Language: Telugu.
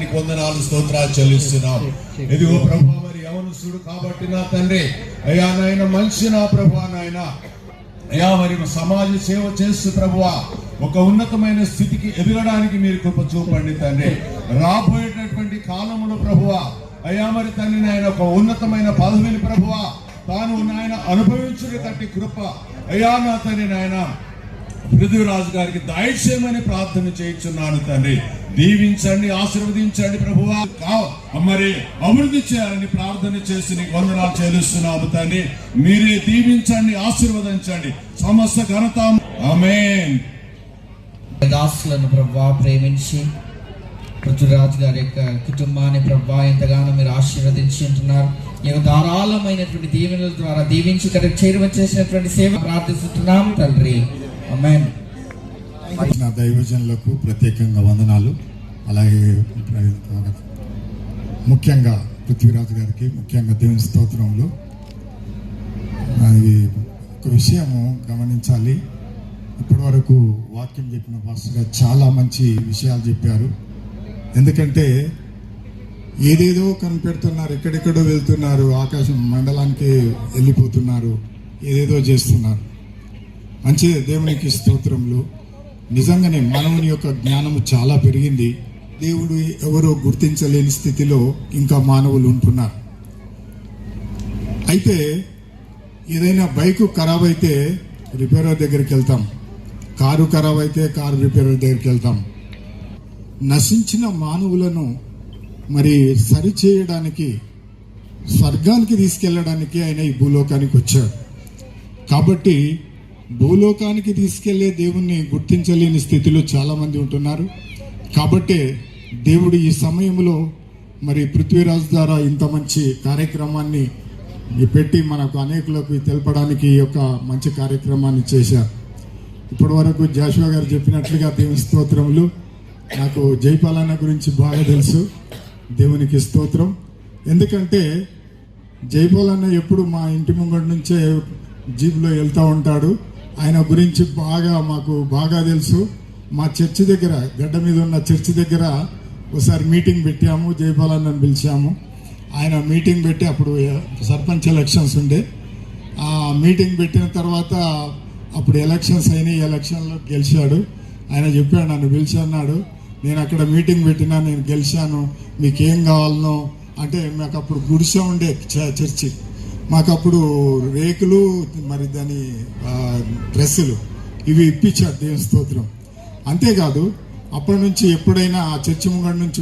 నీకు వందనాలు స్తోత్రాలు చెల్లిస్తున్నాం. ఇదిగో ప్రభువా, మరి యవనస్తుడు కాబట్టి నా తండ్రి అయ్యా నాయన మంచి నా ప్రభువా నాయన అయ్యా మరి సమాజ సేవ చేస్తూ ప్రభువా ఒక ఉన్నతమైన స్థితికి ఎదగడానికి మీరు కృప చూపండి తండ్రి. రాబోయేటటువంటి కాలంలో ప్రభువా అయ్యా మరి తండ్రి నాయన ఒక ఉన్నతమైన పదవిని ప్రభువా తాను నాయన అనుభవించుటటువంటి కృప అయ్యా నా తండ్రి నాయన పృథ్వీరాజు గారికి దయచేయమని ప్రార్థన చేయించున్నాను తండ్రి. దీవించండి, ఆశీర్వదించండి ప్రభువా, మరి అభివృద్ధి చేయాలని ప్రార్థన చేసి నీకు వందనాలు చెల్లిస్తున్నాము తండ్రి. మీరే దీవించండి, ఆశీర్వదించండి. సమస్త ఘనత ఆమేన్. దాసులను ప్రభువా ప్రేమించి పృథ్వీరాజు గారి యొక్క కుటుంబాన్ని ప్రభువా ఎంతగానో మీరు ఆశీర్వదించి ఉంటున్నారు. ఈ ధారాళమైనటువంటి దీవెనల ద్వారా దీవించి ఇక్కడికి చేరువచ్చేసినటువంటి సేవ ప్రార్థిస్తున్నాం తండ్రి. ఆమేన్. నా దైవజనులకు ప్రత్యేకంగా వందనాలు. అలాగే ముఖ్యంగా పృథ్వీరాజు గారికి ముఖ్యంగా దేవుని స్తోత్రంలో ఒక విషయము గమనించాలి. ఇప్పటి వరకు వాక్యం చెప్పిన పాస్టర్ గారు చాలా మంచి విషయాలు చెప్పారు. ఎందుకంటే ఏదేదో కనిపెడుతున్నారు, ఎక్కడెక్కడో వెళ్తున్నారు, ఆకాశం మండలానికి వెళ్ళిపోతున్నారు, ఏదేదో చేస్తున్నారు. మంచి దేవునికి స్తోత్రములు. నిజంగానే మానవుని యొక్క జ్ఞానము చాలా పెరిగింది. దేవుడు ఎవరో గుర్తించలేని స్థితిలో ఇంకా మానవులు ఉంటున్నారు. అయితే ఏదైనా బైకు ఖరాబ్ అయితే రిపేరర్ దగ్గరికి వెళ్తాం, కారు ఖరాబ్ అయితే కారు రిపేరర్ దగ్గరికి వెళ్తాం. నశించిన మానవులను మరి సరిచేయడానికి, స్వర్గానికి తీసుకెళ్ళడానికి ఆయన ఈ భూలోకానికి వచ్చాడు. కాబట్టి భూలోకానికి తీసుకెళ్లే దేవుణ్ణి గుర్తించలేని స్థితిలో చాలామంది ఉంటున్నారు. కాబట్టి దేవుడు ఈ సమయంలో మరి పృథ్వీరాజు ద్వారా ఇంత మంచి కార్యక్రమాన్ని పెట్టి మనకు అనేకులకు తెలపడానికి ఈ యొక్క మంచి కార్యక్రమాన్ని చేశారు. ఇప్పటి వరకు జాషువా గారు చెప్పినట్లుగా దేవుని స్తోత్రములు. నాకు జైపాలన్న గురించి బాగా తెలుసు. దేవునికి స్తోత్రం. ఎందుకంటే జైపాలన్న ఎప్పుడు మా ఇంటి ముంగటి నుంచే జీప్లో వెళ్తూ ఉంటాడు. ఆయన గురించి మాకు బాగా తెలుసు. మా చర్చి దగ్గర, గడ్డ మీద ఉన్న చర్చి దగ్గర ఒకసారి మీటింగ్ పెట్టాము, జైపాలన్నని పిలిచాము. ఆయన మీటింగ్ పెట్టి అప్పుడు సర్పంచ్ ఎలక్షన్స్ ఉండే. ఆ మీటింగ్ పెట్టిన తర్వాత అప్పుడు ఎలక్షన్స్ అయినాయి, ఎలక్షన్లో గెలిచాడు. ఆయన చెప్పాడు, నన్ను పిలిచాడు, నేను అక్కడ మీటింగ్ పెట్టినా, నేను గెలిచాను, మీకేం కావాలనో అంటే మాకు అప్పుడు గుడిసె ఉండే చర్చి, మాకు అప్పుడు రేకులు మరి దాని డ్రెస్సులు ఇవి ఇప్పించారు. దేవుని స్తోత్రం. అంతేకాదు అప్పటి నుంచి ఎప్పుడైనా ఆ చర్చి ముంగడి నుంచి